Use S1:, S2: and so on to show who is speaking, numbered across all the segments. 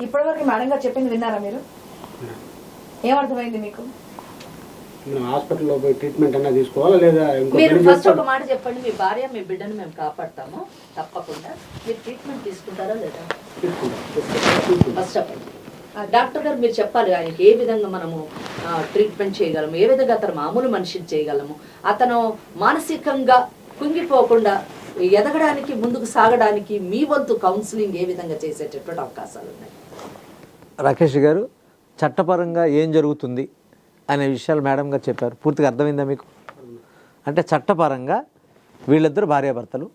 S1: ఇప్పటివరకు మేడం గారు చెప్పింది విన్నారా మీరు? ఏమర్థమైంది మీకు?
S2: హాస్పిటల్లో పోయి ట్రీట్మెంట్ అన్నా తీసుకోవాలా లేదా?
S3: మీరు ఫస్ట్ ఒక మాట చెప్పండి, మీ భార్య మీ బిడ్డను మేము కాపాడతాము తప్పకుండా, మీరు ట్రీట్మెంట్ తీసుకుంటారా లేదా ఫస్ట్ చెప్పండి. డాక్టర్ గారు మీరు చెప్పాలి ఆయనకి ఏ విధంగా మనము ట్రీట్మెంట్ చేయగలము, ఏ విధంగా అతను మామూలు మనిషిని చేయగలము, అతను మానసికంగా కుంగిపోకుండా ఎదగడానికి ముందుకు సాగడానికి మీ వంతు కౌన్సిలింగ్ ఏ విధంగా చేసేటటువంటి అవకాశాలు ఉన్నాయి?
S4: రాకేష్ గారు, చట్టపరంగా ఏం జరుగుతుంది అనే విషయాలు మేడం గారు చెప్పారు. పూర్తిగా అర్థమైందా మీకు? అంటే చట్టపరంగా వీళ్ళిద్దరు భార్యాభర్తలు,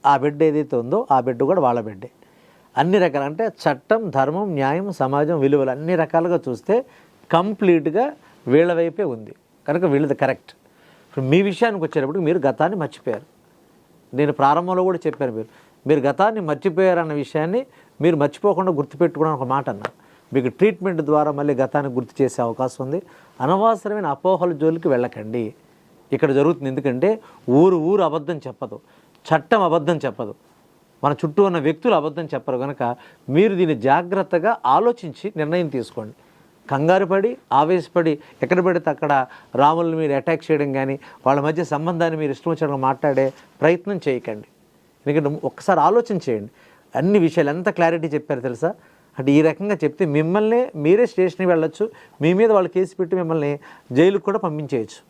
S4: ఆ బిడ్డ ఏదైతే ఉందో ఆ బిడ్డ కూడా వాళ్ళ బిడ్డే. అన్ని రకాల అంటే చట్టం, ధర్మం, న్యాయం, సమాజం, విలువలు అన్ని రకాలుగా చూస్తే కంప్లీట్గా వీళ్ళ వైపే ఉంది కనుక వీళ్ళది కరెక్ట్. ఇప్పుడు మీ విషయానికి వచ్చేటప్పుడు మీరు గతాన్ని మర్చిపోయారు. నేను ప్రారంభంలో కూడా చెప్పాను, మీరు గతాన్ని మర్చిపోయారన్న విషయాన్ని మీరు మర్చిపోకుండా గుర్తుపెట్టుకోవడం ఒక మాట అన్నారు. మీకు ట్రీట్మెంట్ ద్వారా మళ్ళీ గతాన్ని గుర్తు చేసే అవకాశం ఉంది. అనవసరమైన అపోహల జోలికి వెళ్ళకండి. ఇక్కడ జరుగుతుంది, ఎందుకంటే ఊరు అబద్ధం చెప్పదు, చట్టం అబద్ధం చెప్పదు, మన చుట్టూ ఉన్న వ్యక్తులు అబద్ధం చెప్పరు. కనుక మీరు దీన్ని జాగ్రత్తగా ఆలోచించి నిర్ణయం తీసుకోండి. కంగారు పడి ఆవేశపడి ఎక్కడ పడితే అక్కడ రాములను మీరు అటాక్ చేయడం కానీ వాళ్ళ మధ్య సంబంధాన్ని మీరు ఇష్టం వచ్చినట్టు మాట్లాడే ప్రయత్నం చేయకండి. ఎందుకంటే ఒక్కసారి ఆలోచన చేయండి. అన్ని విషయాలు ఎంత క్లారిటీ చెప్పారు తెలుసా? అంటే ఈ రకంగా చెప్తే మిమ్మల్ని మీరే స్టేషన్కి వెళ్ళొచ్చు, మీ మీద వాళ్ళు కేసు పెట్టి మిమ్మల్ని జైలుకు కూడా పంపించేయచ్చు.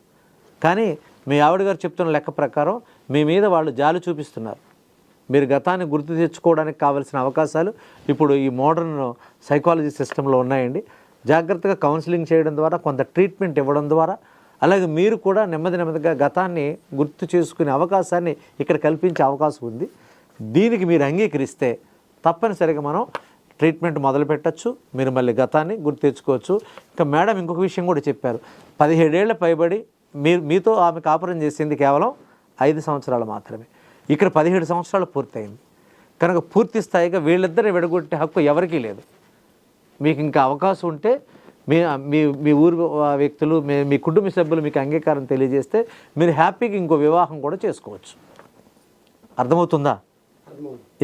S4: కానీ మీ ఆవిడ గారు చెప్తున్న లెక్క ప్రకారం మీ మీద వాళ్ళు జాలి చూపిస్తున్నారు. మీరు గతాన్ని గుర్తు తెచ్చుకోవడానికి కావాల్సిన అవకాశాలు ఇప్పుడు ఈ మోడర్న్ సైకాలజీ సిస్టంలో ఉన్నాయండి. జాగ్రత్తగా కౌన్సిలింగ్ చేయడం ద్వారా, కొంత ట్రీట్మెంట్ ఇవ్వడం ద్వారా, అలాగే మీరు కూడా నెమ్మదిగా గతాన్ని గుర్తు చేసుకునే అవకాశాన్ని ఇక్కడ కల్పించే అవకాశం ఉంది. దీనికి మీరు అంగీకరిస్తే తప్పనిసరిగా మనం ట్రీట్మెంట్ మొదలు పెట్టచ్చు, మీరు మళ్ళీ గతాన్ని గుర్తు తెచ్చుకోవచ్చు. ఇంకా మేడం ఇంకొక విషయం కూడా చెప్పారు, 17 ఏళ్ల పైబడి మీతో ఆమె కాపురం చేసింది కేవలం 5 సంవత్సరాలు మాత్రమే. ఇక్కడ 17 సంవత్సరాలు పూర్తయింది కనుక పూర్తి స్థాయిగా వీళ్ళిద్దరిని విడగొట్టే హక్కు ఎవరికీ లేదు. మీకు ఇంకా అవకాశం ఉంటే మీ ఊరు వ్యక్తులు, మీ కుటుంబ సభ్యులు మీకు అంగీకారం తెలియజేస్తే మీరు హ్యాపీగా ఇంకో వివాహం కూడా చేసుకోవచ్చు. అర్థమవుతుందా?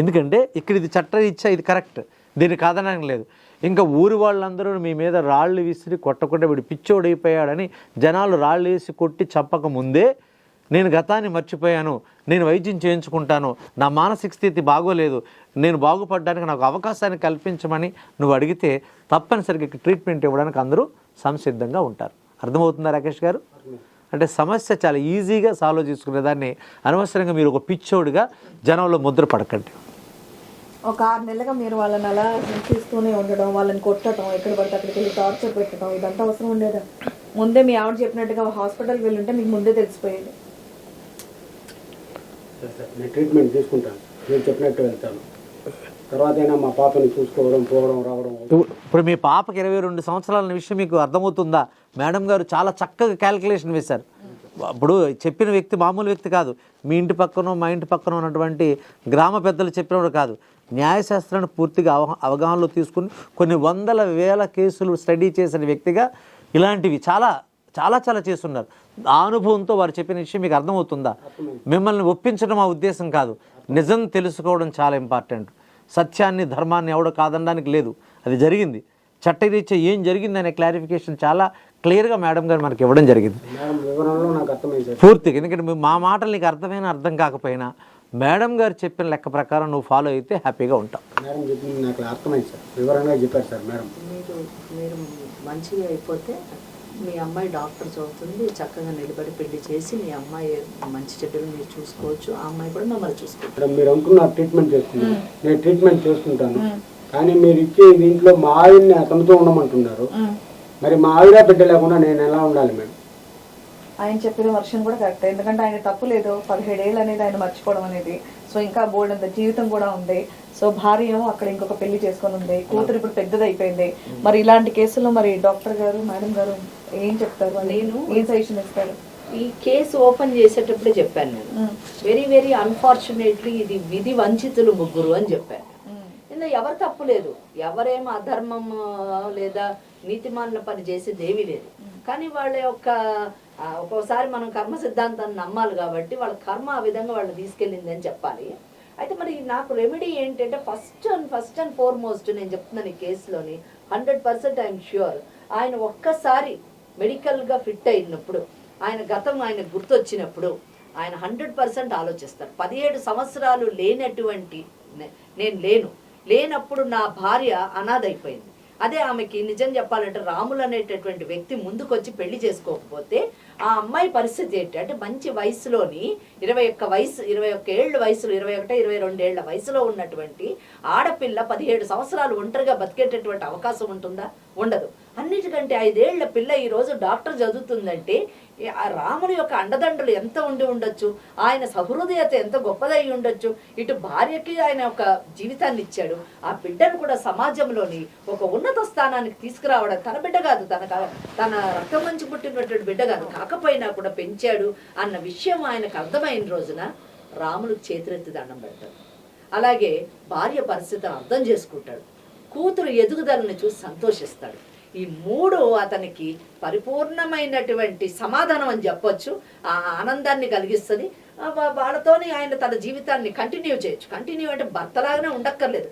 S4: ఎందుకంటే ఇక్కడ ఇది చట్టరీత్యా ఇది కరెక్ట్, దీన్ని కాదనడం లేదు. ఇంకా ఊరి వాళ్ళందరూ మీ మీద రాళ్ళు విసిరి కొట్టకుండా వీడు పిచ్చోడైపోయాడని జనాలు రాళ్ళు వేసి కొట్టి చంపక ముందే నేను గతాన్ని మర్చిపోయాను, నేను వైద్యం చేయించుకుంటాను, నా మానసిక స్థితి బాగోలేదు, నేను బాగుపడడానికి నాకు అవకాశాన్ని కల్పించమని నువ్వు అడిగితే తప్పనిసరిగా ట్రీట్మెంట్ ఇవ్వడానికి అందరూ సంసిద్ధంగా ఉంటారు. అర్థమవుతుందా రాకేష్ గారు? అంటే సమస్య చాలా ఈజీగా సాల్వ్ చేసుకునేదాన్ని అనవసరంగా మీరు ఒక పిచ్చోడిగా జనంలో ముద్ర పడకండి.
S1: ఒక 6 నెలలుగా మీరు వాళ్ళని అలా హింసిస్తూనే ఉండడం, వాళ్ళని కొట్టడం, ఎక్కడ పడితే అక్కడికి వెళ్ళి టార్చర్ పెట్టడం, ఇదంతా అవసరం ఉండేదా? ముందే మీ ఆవిడ చెప్పినట్టుగా హాస్పిటల్కి వెళ్ళుంటే మీకు ముందే తెలిసిపోయేది.
S2: నేను ట్రీట్మెంట్ తీసుకుంటాను, నేను చెప్పినట్టు వెళ్తాను. తర్వాత అయినా మా పాపని చూసుకోవడం, పోవడం, రావడం.
S4: ఇప్పుడు మీ పాపకి 22 సంవత్సరాల విషయం మీకు అర్థమవుతుందా? మేడం గారు చాలా చక్కగా క్యాలిక్యులేషన్ వేశారు. ఇప్పుడు చెప్పిన వ్యక్తి మామూలు వ్యక్తి కాదు, మీ ఇంటి పక్కనో మా ఇంటి పక్కన ఉన్నటువంటి గ్రామ పెద్దలు చెప్పినవాడు కాదు. న్యాయశాస్త్రాన్ని పూర్తిగా అవగాహనలో తీసుకుని కొన్ని వందల వేల కేసులు స్టడీ చేసిన వ్యక్తిగా ఇలాంటివి చాలా చాలా చాలా చేస్తున్నారు. ఆ అనుభవంతో వారు చెప్పిన విషయం మీకు అర్థమవుతుందా? మిమ్మల్ని ఒప్పించడం మా ఉద్దేశం కాదు, నిజం తెలుసుకోవడం చాలా ఇంపార్టెంట్. సత్యాన్ని ధర్మాన్ని ఎవడో కాదనడానికి లేదు, అది జరిగింది. చట్టరీత్యా ఏం జరిగింది అనే క్లారిఫికేషన్ చాలా క్లియర్గా మేడం గారు మనకి ఇవ్వడం జరిగింది పూర్తిగా. ఎందుకంటే మా మాటలు నీకు అర్థమైనా అర్థం కాకపోయినా మేడం గారు చెప్పిన లెక్క ప్రకారం నువ్వు ఫాలో అయితే హ్యాపీగా ఉంటావు.
S2: మేడం చెప్పింది నాకు అర్థమైంది సార్, వివరంగా చెప్పారు సార్ మేడం.
S3: మీరు మంచిగా అయిపోతే మీ అమ్మాయి డాక్టర్ చదువుతుంది, చక్కగా నిలబడి పెళ్లి చేసి మీ అమ్మాయి మంచి చెడ్డలు మీరు చూసుకోవచ్చు, ఆ అమ్మాయి కూడా మిమ్మల్ని చూసుకోవచ్చు.
S2: మీరు అనుకున్న ట్రీట్మెంట్ చేస్తుంది, నేను ట్రీట్మెంట్ చేసుకుంటాను, కానీ మీరు ఇచ్చే దీంట్లో మా ఆవిడని అతనితో ఉండమంటున్నారు. మరి మా ఆవిడ బిడ్డ లేకుండా నేను ఎలా ఉండాలి మేడం?
S1: ఆయన చెప్పిన వర్షన్ కూడా కరెక్ట్, ఎందుకంటే ఆయన తప్పు లేదు. 17 ఏళ్ళు అనేది ఆయన మర్చిపోవడం అనేది. సో ఇంకా బోర్డు అంత జీవితం కూడా ఉంది. సో భార్య ఏమో అక్కడ ఇంకొక పెళ్లి చేసుకొని ఉంది, కూతురు ఇప్పుడు పెద్దది అయిపోయింది. మరి ఇలాంటి కేసుల్లో మరి డాక్టర్ గారు మేడం గారు ఏం చెప్తారు, నేను ఏం సజెషన్ ఇస్తారు?
S3: ఈ కేసు ఓపెన్ చేసేటప్పుడే చెప్పాను నేను, వెరీ వెరీ అన్ఫార్చునేట్లీ ఇది విధి వంచితులు ముగ్గురు అని చెప్పాను. ఇందులో ఎవరు తప్పు లేదు, ఎవరేమో అధర్మం లేదా నీతిమాలిన పని చేసేది ఏమీ లేదు. కానీ వాళ్ళ యొక్క ఒక్కోసారి మనం కర్మ సిద్ధాంతాన్ని నమ్మాలి కాబట్టి వాళ్ళ కర్మ ఆ విధంగా వాళ్ళు తీసుకెళ్ళింది అని చెప్పాలి. అయితే మరి నాకు రెమెడీ ఏంటంటే ఫస్ట్ అండ్ ఫార్మోస్ట్ నేను చెప్తున్నాను ఈ కేసులోని 100% ఐఎమ్ ష్యూర్ ఆయన ఒక్కసారి మెడికల్గా ఫిట్ అయినప్పుడు ఆయన గతం ఆయన గుర్తొచ్చినప్పుడు ఆయన 100% ఆలోచిస్తారు. 17 సంవత్సరాలు లేనటువంటి నేను లేనప్పుడు నా భార్య అనాథైపోయింది. అదే ఆమెకి నిజం చెప్పాలంటే రాములు అనేటటువంటి వ్యక్తి ముందుకొచ్చి పెళ్లి చేసుకోకపోతే ఆ అమ్మాయి పరిస్థితి ఏంటి అంటే మంచి వయసులోని 21 ఏళ్ళ వయసులో 22 ఏళ్ల వయసులో ఉన్నటువంటి ఆడపిల్ల 17 సంవత్సరాలు ఒంటరిగా బతికేటటువంటి అవకాశం ఉంటుందా? ఉండదు. అన్నిటికంటే 5 ఏళ్ల పిల్ల ఈరోజు డాక్టర్ చదువుతుందంటే ఆ రాముని యొక్క అండదండలు ఎంత ఉండి ఉండొచ్చు, ఆయన సహృదయత ఎంత గొప్పదై ఉండొచ్చు. ఇటు భార్యకి ఆయన ఒక జీవితాన్ని ఇచ్చాడు, ఆ బిడ్డను కూడా సమాజంలోని ఒక ఉన్నత స్థానానికి తీసుకురావడం. తన బిడ్డ కాదు, తన రక్తం నుంచి పుట్టినటువంటి బిడ్డ కాదు, కాకపోయినా కూడా పెంచాడు అన్న విషయం ఆయనకు అర్థమైన రోజున రాములు చేతులెత్తి దండం పెడతాడు. అలాగే భార్య పరిస్థితిని అర్థం చేసుకుంటాడు, కూతురు ఎదుగుదలను చూసి సంతోషిస్తాడు. ఈ 3 అతనికి పరిపూర్ణమైనటువంటి సమాధానం అని చెప్పొచ్చు. ఆ ఆనందాన్ని కలిగిస్తుంది. వాళ్ళతోని ఆయన తన జీవితాన్ని కంటిన్యూ చేయొచ్చు. కంటిన్యూ అంటే భర్తలాగానే ఉండక్కర్లేదు,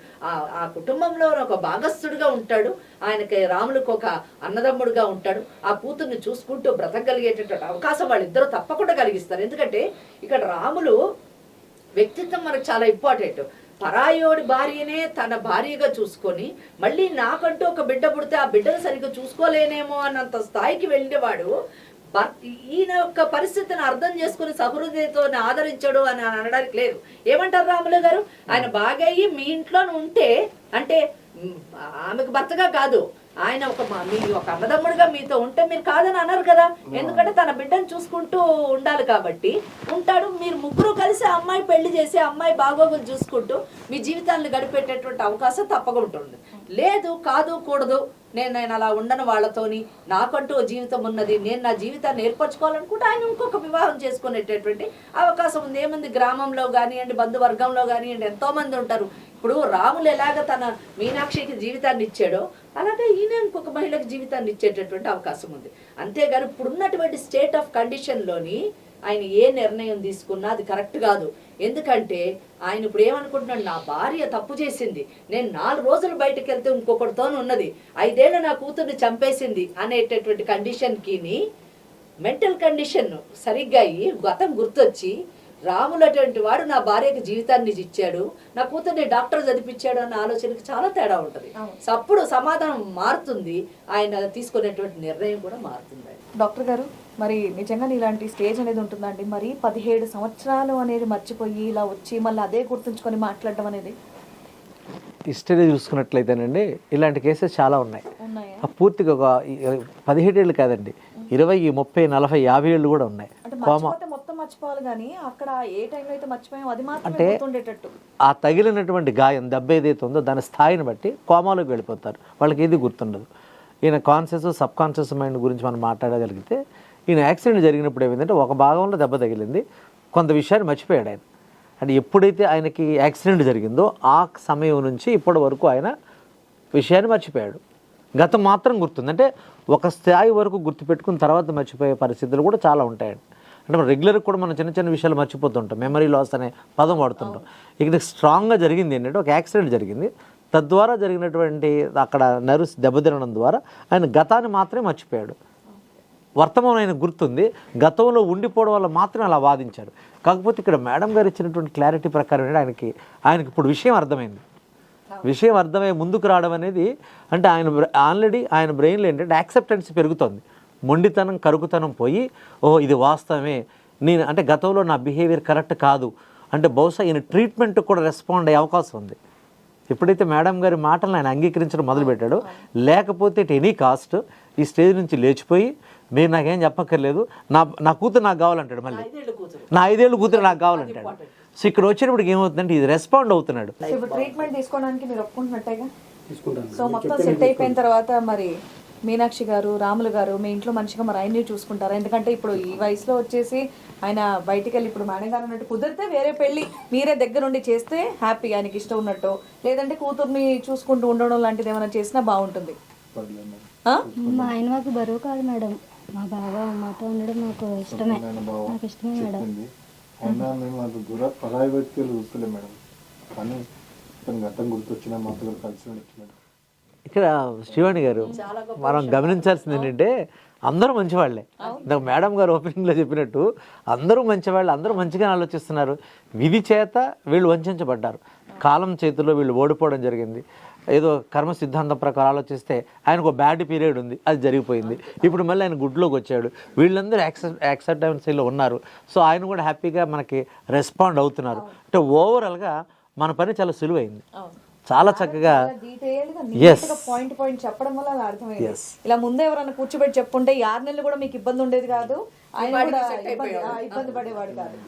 S3: ఆ కుటుంబంలో ఒక భాగస్థుడిగా ఉంటాడు. ఆయనకి రాములకు ఒక అన్నదమ్ముడుగా ఉంటాడు. ఆ కూతుర్ని చూసుకుంటూ బ్రతకగలిగేటటువంటి అవకాశం వాళ్ళిద్దరూ తప్పకుండా కలిగిస్తారు. ఎందుకంటే ఇక్కడ రాములు వ్యక్తిత్వం మనకు చాలా ఇంపార్టెంట్. పరాయోడి భార్యనే తన భార్యగా చూసుకొని మళ్ళీ నాకంటూ ఒక బిడ్డ పుడితే ఆ బిడ్డను సరిగ్గా చూసుకోలేనేమో అన్నంత స్థాయికి వెళ్ళేవాడు. ఈయన యొక్క పరిస్థితిని అర్థం చేసుకుని సహృదయతో ఆదరించాడు అని అనడానికి లేదు. ఏమంటారు రాములు గారు? ఆయన బాగా అయ్యి మీ ఇంట్లో ఉంటే అంటే ఆమెకు భర్తగా కాదు, ఆయన మీ ఒక అన్నదమ్ముడిగా మీతో ఉంటే మీరు కాదని అన్నారు కదా. ఎందుకంటే తన బిడ్డను చూసుకుంటూ ఉండాలి కాబట్టి ఉంటాడు. మీరు ముగ్గురు కలిసి అమ్మాయి పెళ్లి చేసి అమ్మాయి బాగోగులు చూసుకుంటూ మీ జీవితాన్ని గడిపేటటువంటి అవకాశం తప్పకుండా ఉంటుంది. లేదు, కాదు, కూడదు, నేను అలా ఉండను వాళ్ళతోని, నాకంటూ జీవితం ఉన్నది, నేను నా జీవితాన్ని ఏర్పరచుకోవాలనుకుంటే ఆయన ఇంకొక వివాహం చేసుకునేటటువంటి అవకాశం ఉంది. ఏముంది, గ్రామంలో కానివ్వండి, బంధువర్గంలో కానివ్వండి, ఎంతో మంది ఉంటారు. ఇప్పుడు రాములు ఎలాగ తన మీనాక్షికి జీవితాన్ని ఇచ్చాడో అలాగే ఈయన ఇంకొక మహిళకి జీవితాన్ని ఇచ్చేటటువంటి అవకాశం ఉంది. అంతేగాని ఇప్పుడున్నటువంటి స్టేట్ ఆఫ్ కండిషన్లోని ఆయన ఏ నిర్ణయం తీసుకున్నా అది కరెక్ట్ కాదు. ఎందుకంటే ఆయన ఇప్పుడు ఏమనుకుంటున్నాడు, నా భార్య తప్పు చేసింది, నేను 4 రోజులు బయటకు వెళ్తే ఇంకొకటితో ఉన్నది, 5 ఏళ్ళు నా కూతుర్ని చంపేసింది అనేటటువంటి కండిషన్కి మెంటల్ కండిషన్ సరిగ్గా అయ్యి గతం గుర్తొచ్చి రాములు అటువంటి వాడు నా భార్యకి జీవితాన్ని ఇచ్చాడు, నా కూతుర్ని డాక్టర్ చదివించాడు అన్న ఆలోచనకి చాలా తేడా ఉంటుంది. అప్పుడు సమాధానం మారుతుంది, ఆయన తీసుకునేటువంటి నిర్ణయం కూడా మారుతుంది.
S1: డాక్టర్ గారు, మరి నిజంగా ఇలాంటి స్టేజ్ అనేది ఉంటుందండి? మరి 17 సంవత్సరాలు అనేది మర్చిపోయి ఇలా వచ్చి మళ్ళీ అదే గుర్తుంచుకొని మాట్లాడడం అనేది
S4: హిస్టరీ చూసుకున్నట్లయితేనండి ఇలాంటి కేసెస్ చాలా ఉన్నాయి. పూర్తిగా ఒక 17 ఏళ్ళు కాదండి, 20, 30, 40, 50 ఏళ్ళు కూడా ఉన్నాయి.
S1: మొత్తం మర్చిపోవాలి కానీ అక్కడ ఏ టైంలో అయితే మర్చిపోయాం అది మాత్రమే గుర్తుండేటట్టు.
S4: ఆ తగిలినటువంటి గాయం దెబ్బ ఏదైతే ఉందో దాని స్థాయిని బట్టి కోమాలోకి వెళ్ళిపోతారు, వాళ్ళకి ఏది గుర్తుండదు. ఈయన కాన్షియస్ సబ్ కాన్షియస్ మైండ్ గురించి మనం మాట్లాడగలిగితే ఈయన యాక్సిడెంట్ జరిగినప్పుడు ఏమైందంటే ఒక భాగంలో దెబ్బ తగిలింది, కొంత విషయాన్ని మర్చిపోయాడు ఆయన. అంటే ఎప్పుడైతే ఆయనకి యాక్సిడెంట్ జరిగిందో ఆ సమయం నుంచి ఇప్పటి వరకు ఆయన విషయాన్ని మర్చిపోయాడు, గతం మాత్రం గుర్తుంది. అంటే ఒక స్థాయి వరకు గుర్తుపెట్టుకున్న తర్వాత మర్చిపోయే పరిస్థితులు కూడా చాలా ఉంటాయండి. అంటే మనం రెగ్యులర్గా కూడా మనం చిన్న చిన్న విషయాలు మర్చిపోతుంటాం, మెమరీ లాస్ అనే పదం వాడుతుంటాం. ఇక్కడ స్ట్రాంగ్గా జరిగింది ఏంటంటే ఒక యాక్సిడెంట్ జరిగింది, తద్వారా జరిగినటువంటి అక్కడ నర్వ్స్ దెబ్బతినడం ద్వారా ఆయన గతాన్ని మాత్రమే మర్చిపోయాడు. వర్తమానం ఆయన గుర్తుంది, గతంలో ఉండిపోవడం వల్ల మాత్రమే అలా వాదించాడు. కాకపోతే ఇక్కడ మేడం గారు ఇచ్చినటువంటి క్లారిటీ ప్రకారం ఆయనకి ఇప్పుడు విషయం అర్థమైంది. విషయం అర్థమై ముందుకు రావడం అనేది అంటే ఆల్రెడీ ఆయన బ్రెయిన్లో ఏంటంటే యాక్సెప్టెన్స్ పెరుగుతుంది, మొండితనం కరుకుతనం పోయి ఓహో ఇది వాస్తవమే, నేను అంటే గతంలో నా బిహేవియర్ కరెక్ట్ కాదు అంటే బహుశా ఈయన ట్రీట్మెంట్ కూడా రెస్పాండ్ అయ్యే అవకాశం ఉంది. ఎప్పుడైతే మేడం గారి మాటలను ఆయన అంగీకరించడం మొదలుపెట్టాడో, లేకపోతే ఎట్ ఎనీ కాస్ట్ ఈ స్టేజ్ నుంచి లేచిపోయి మీరు నాకేం చెప్పక్కర్లేదు, నా కూతురు నాకు కావాలంటాడు, మళ్ళీ నా 5 ఏళ్ళు కూతురు నాకు కావాలంటాడు. సో ఇక్కడ వచ్చినప్పుడు ఏమవుతుందంటే ఇది రెస్పాండ్ అవుతున్నాడు.
S1: ట్రీట్మెంట్ తీసుకోవడానికి మీరు ఒప్పుకుంటున్నట్టేగా? సో మొత్తం సెట్ అయిపోయిన తర్వాత మరి మీనాక్షి గారు, రాములు గారు మీ ఇంట్లో మంచిగా మరి ఆయన్ని చూసుకుంటారా? ఎందుకంటే ఇప్పుడు ఈ వయసులో వచ్చేసి ఆయన బయటికి వెళ్ళి ఇప్పుడు మేడం గారు అన్నట్టు కుదిరితే వేరే పెళ్లి మీరే దగ్గరుండి చేస్తే హ్యాపీ, ఆయనకి ఇష్టం ఉన్నట్టు, లేదంటే కూతుర్ని చూసుకుంటూ ఉండడం లాంటిది ఏమైనా చేసినా బాగుంటుంది.
S5: మా ఆయన మాకు బరువు కాదు మేడం, మా బాగా మాతో ఉండడం మాకు ఇష్టమే, నాకు ఇష్టమే మేడం.
S6: కానీ తన గతం గుర్తొచ్చినా మా పిల్లలు కలిసి నడుస్తున్నాడు.
S4: ఇక్కడ శివాణి గారు మనం గమనించాల్సింది ఏంటంటే అందరూ మంచివాళ్లే. ఇందాక మేడం గారు ఓపెనింగ్లో చెప్పినట్టు అందరూ మంచివాళ్ళు, అందరూ మంచిగా ఆలోచిస్తున్నారు. విధి చేత వీళ్ళు వంచబడ్డారు, కాలం చేతుల్లో వీళ్ళు ఓడిపోవడం జరిగింది. ఏదో కర్మ సిద్ధాంతం ప్రకారం ఆలోచిస్తే ఆయనకు ఒక బ్యాడ్ పీరియడ్ ఉంది, అది జరిగిపోయింది. ఇప్పుడు మళ్ళీ ఆయన గుడ్లోకి వచ్చాడు, వీళ్ళందరూ యాక్సెప్టెన్సీలో ఉన్నారు. సో ఆయన కూడా హ్యాపీగా మనకి రెస్పాండ్ అవుతున్నారు. అంటే ఓవరాల్గా మన పని చాలా సులువైంది, చాలా చక్కగా
S1: పాయింట్ పాయింట్ చెప్పడం వల్ల అలా అర్థమైంది. ఇలా ముందే ఎవరైనా కూర్చోబెట్టి చెప్పుంటే 6 నెలలు కూడా మీకు ఇబ్బంది ఉండేది కాదు, ఆయన కూడా ఇబ్బంది పడేవాడు కాదు.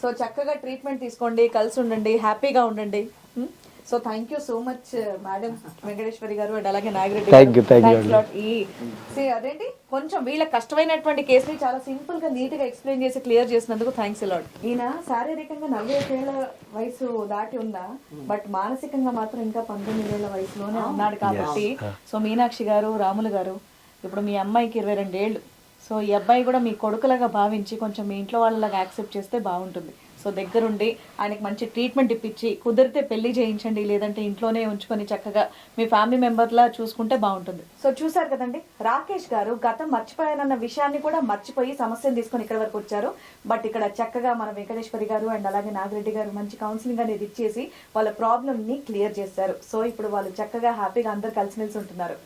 S1: సో చక్కగా ట్రీట్మెంట్ తీసుకోండి, కలిసి ఉండండి, హ్యాపీగా ఉండండి. So thank you so much madam Venkateswari గారు అండ్ అలాగే నాగిరెడ్డి అదేంటి కొంచెం వీళ్ళ కష్టమైనటువంటి కేసుని చాలా సింపుల్ గా నీట్ గా ఎక్స్ప్లెయిన్ చేసి క్లియర్ చేసినందుకు థ్యాంక్స్ అలాట్. ఈయన శారీరకంగా 45 ఏళ్ల వయసు దాటి ఉందా, బట్ మానసికంగా మాత్రం ఇంకా 19 ఏళ్ల వయసులోనే ఉన్నాడు. కాబట్టి సో మీనాక్షి గారు, రాములు గారు, ఇప్పుడు మీ అమ్మాయికి 22 ఏళ్ళు. సో ఈ అబ్బాయి కూడా మీ కొడుకులాగా భావించి కొంచెం మీ ఇంట్లో వాళ్ళలాగా యాక్సెప్ట్ చేస్తే బాగుంటుంది. సో దగ్గరుండి ఆయనకి మంచి ట్రీట్మెంట్ ఇప్పించి కుదిరితే పెళ్లి చేయించండి, లేదంటే ఇంట్లోనే ఉంచుకొని చక్కగా మీ ఫ్యామిలీ మెంబర్లా చూసుకుంటే బాగుంటుంది. సో చూసారు కదండి, రాకేష్ గారు గతం మర్చిపోయానన్న విషయాన్ని కూడా మర్చిపోయి సమస్యను తీసుకొని ఇక్కడ వరకు వచ్చారు. బట్ ఇక్కడ చక్కగా మన వెంకటేశ్వరి గారు అండ్ అలాగే నాగిరెడ్డి గారు మంచి కౌన్సిలింగ్ అనేది ఇచ్చేసి వాళ్ళ ప్రాబ్లమ్ ని క్లియర్ చేశారు. సో ఇప్పుడు వాళ్ళు చక్కగా హ్యాపీగా అందరు కలిసిమెలిసి ఉంటున్నారు.